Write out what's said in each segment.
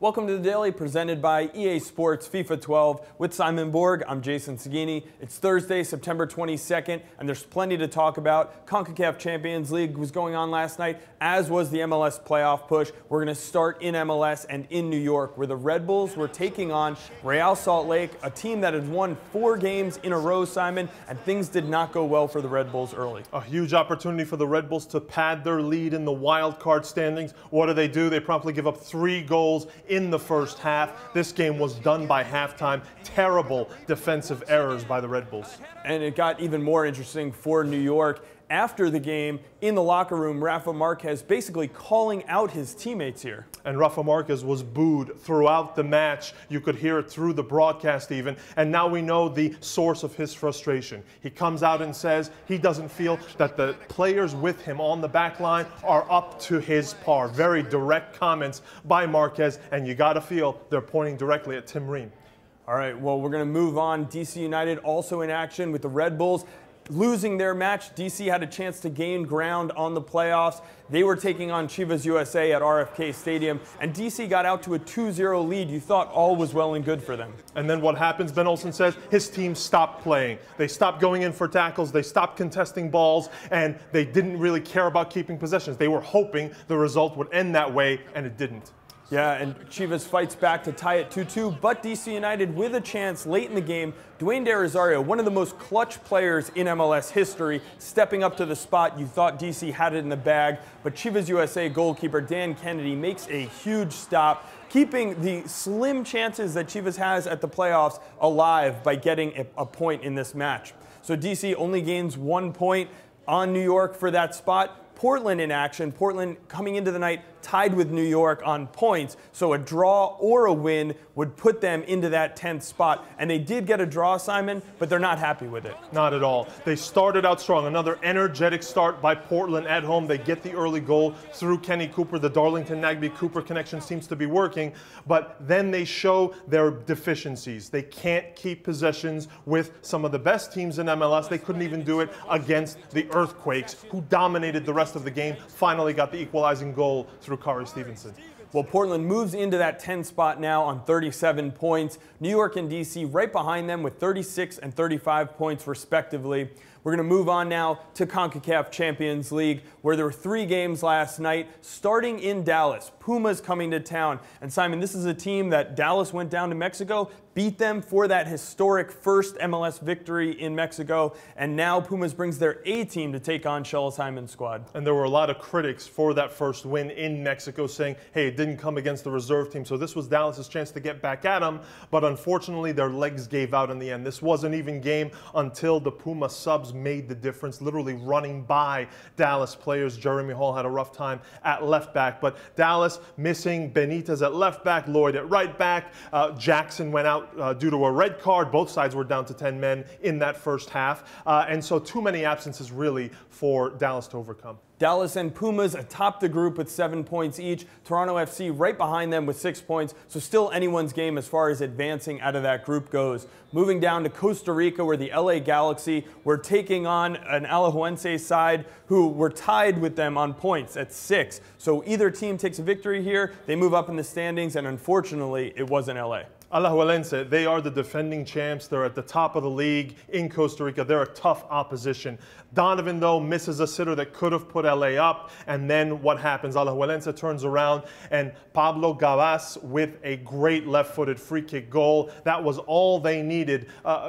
Welcome to the Daily, presented by EA Sports FIFA 12 with Simon Borg. I'm Jason Seguini. It's Thursday, September 22nd, and there's plenty to talk about. CONCACAF Champions League was going on last night, as was the MLS playoff push. We're going to start in MLS and in New York, where the Red Bulls were taking on Real Salt Lake, a team that had won 4 games in a row, Simon, and things did not go well for the Red Bulls early. A huge opportunity for the Red Bulls to pad their lead in the wild card standings. What do? They promptly give up 3 goals in the first half. This game was done by halftime. Terrible defensive errors by the Red Bulls. And it got even more interesting for New York. After the game, in the locker room, Rafa Marquez basically calling out his teammates here. And Rafa Marquez was booed throughout the match. You could hear it through the broadcast even. And now we know the source of his frustration. He comes out and says he doesn't feel that the players with him on the back line are up to his par. Very direct comments by Marquez, and you got to feel they're pointing directly at Tim Ream. All right, well, we're going to move on. DC United also in action with the Red Bulls. Losing their match, DC had a chance to gain ground on the playoffs. They were taking on Chivas USA at RFK Stadium, and DC got out to a 2-0 lead. You thought all was well and good for them. And then what happens, Ben Olsen says, his team stopped playing. They stopped going in for tackles, they stopped contesting balls, and they didn't really care about keeping possessions. They were hoping the result would end that way, and it didn't. Yeah, and Chivas fights back to tie it 2-2, but DC United with a chance late in the game. Dwayne De Rosario, one of the most clutch players in MLS history, stepping up to the spot. You thought DC had it in the bag, but Chivas USA goalkeeper Dan Kennedy makes a huge stop, keeping the slim chances that Chivas has at the playoffs alive by getting a point in this match. So DC only gains 1 point on New York for that spot. Portland in action. Portland coming into the night tied with New York on points, so a draw or a win would put them into that 10th spot. And they did get a draw, Simon, but they're not happy with it. Not at all. They started out strong. Another energetic start by Portland at home. They get the early goal through Kenny Cooper. The Darlington-Nagbe-Cooper connection seems to be working, but then they show their deficiencies. They can't keep possessions with some of the best teams in MLS. They couldn't even do it against the Earthquakes, who dominated the rest of the game, finally got the equalizing goal through Kari Stevenson. Well, Portland moves into that 10 spot now on 37 points. New York and DC right behind them with 36 and 35 points respectively. We're going to move on now to CONCACAF Champions League, where there were 3 games last night, starting in Dallas. Pumas coming to town. And Simon, this is a team that Dallas went down to Mexico, beat them for that historic first MLS victory in Mexico, and now Pumas brings their A team to take on Shellis Hyman's squad. And there were a lot of critics for that first win in Mexico saying, hey, it didn't come against the reserve team, so this was Dallas's chance to get back at them, but unfortunately their legs gave out in the end. This was an even game until the Puma subs made the difference, literally running by Dallas players. Jeremy Hall had a rough time at left back, but Dallas missing Benitez at left back, Lloyd at right back. Jackson went out due to a red card. Both sides were down to 10 men in that first half, and so too many absences really for Dallas to overcome. Dallas and Pumas atop the group with 7 points each. Toronto FC right behind them with 6 points. So still anyone's game as far as advancing out of that group goes. Moving down to Costa Rica, where the LA Galaxy were taking on an Alhauense side who were tied with them on points at 6. So either team takes a victory here, they move up in the standings, and unfortunately, it wasn't LA. Alhauense, they are the defending champs. They're at the top of the league in Costa Rica. They're a tough opposition. Donovan, though, misses a sitter that could have put LA up. And then what happens? Alhauense turns around, and Pablo Gavas with a great left-footed free kick goal. That was all they needed.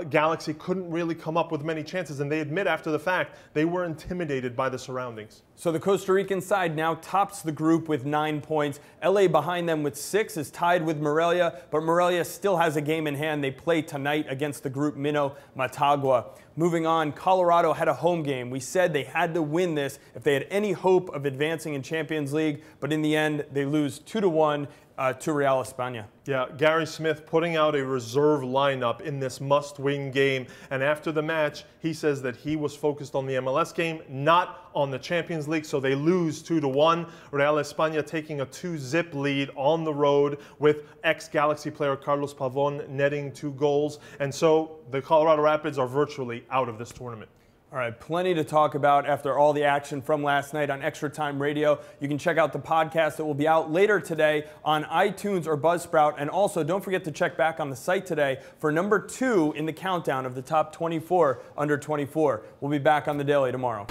Galaxy couldn't really come up with many chances, and they admit after the fact they were intimidated by the surroundings. So the Costa Rican side now tops the group with 9 points. LA behind them with 6 is tied with Morelia, but Morelia still has a game in hand. They play tonight against the group minnow Motagua. Moving on, Colorado had a home game. We said they had to win this if they had any hope of advancing in Champions League, but in the end, they lose 2-1 to Real España. Yeah, Gary Smith putting out a reserve lineup in this must-win game. And after the match, he says that he was focused on the MLS game, not on the Champions League. So they lose 2-1. Real España taking a 2-zip lead on the road with ex-Galaxy player Carlos Pavon netting 2 goals. And so the Colorado Rapids are virtually out of this tournament. All right, plenty to talk about after all the action from last night on Extra Time Radio. You can check out the podcast that will be out later today on iTunes or Buzzsprout. And also, don't forget to check back on the site today for number 2 in the countdown of the top 24 under 24. We'll be back on The Daily tomorrow.